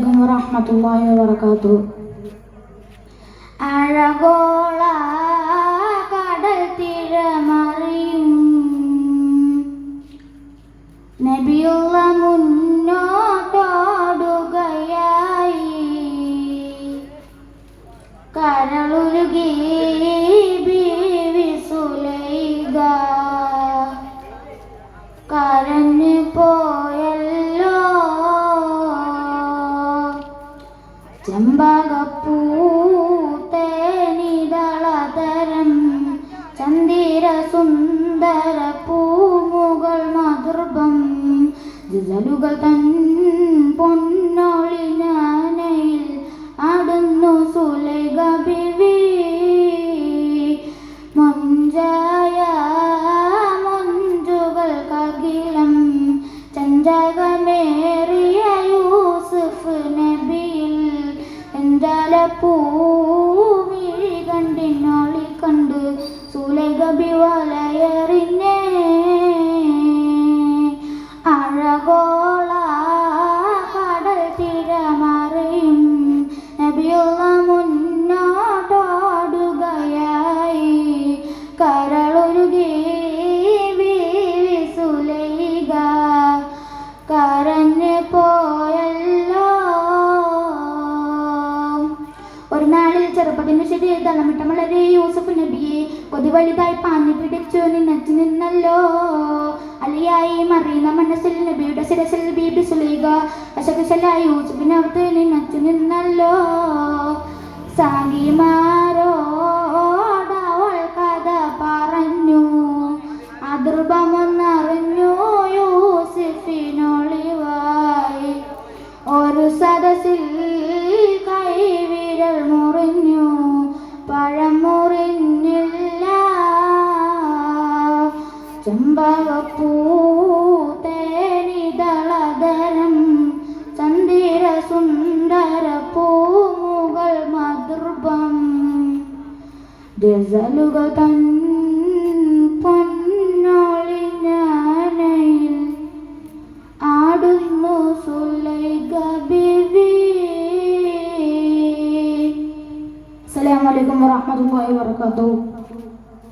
വറഹ്മത്തുള്ളാഹി വബറകാതുഹു. അഴകോള കടൽ തിരമറിയും നബിയുള്ള മുന്നോട്ടോടുകയായി. കരളുരുകി ബീവി സുലൈഖ കരഞ്ഞു പോയല്ലോ. ചെമ്പകപ്പൂത്തേനിതളതരം ചന്ദിര സുന്ദര പൂമുകൾ മധുർഭം ജിജലുകൾ തൻ പൊന്നൊളി ഞാനയിൽ ആടുന്നു സുലൈഖ ബിവി. മൊഞ്ചായ മൊഞ്ചുകൾ കകിലം ചഞ്ചകമേറിയ യൂസുഫ് നബിയിൽ പൂമിഴി കണ്ടിനൊളി കണ്ട് സുലൈഖ ബി വലയറിഞ്ഞേ. അഴകോള കടൽ തിരമറിയും നബിയുള്ള മുന്നോട്ടോടുകയായി. കരളുരുകി ബീവി സുലൈഖ കരഞ്ഞു പോയല്ലോ. ഒരു നാളിൽ ചെറുപ്പത്തിന് ശരി തളമിട്ട വളരെ യൂസുഫ് നബിയെ കൊതി വലുതായി പാഞ്ഞു പിടിച്ചു നിന്നച്ചു നിന്നല്ലോ. അലിയായി മറിയുന്ന മനസ്സിൽ നബിയുടെ ശിരസിൽ ബീബി സുലൈഖ അശകുശലായി യൂസുഫിനകത്ത് നിന്നച്ചു നിന്നല്ലോ. സാങ്കിമാരോടവൾ കഥ പറഞ്ഞു അതിർഭമൊന്നറിഞ്ഞു യൂസുഫിനൊളിവായി. ഒരു സദസ്സിൽ കൈവിരൽ മുറിഞ്ഞു പഴം മുറിഞ്ഞില്ല. ചെമ്പകപ്പൂത്തേനിതളതരം ചന്ദിര സുന്ദര പൂമുകൾ മധുർഭം ഗസലുകൾ തൻ പൊന്നൊളി ഞാനയിൽ ആടുന്നു സുലൈഖ ബിവി. അസ്സലാമു അലൈക്കും വറഹ്മത്തുള്ളാഹി വബറകാതുഹു.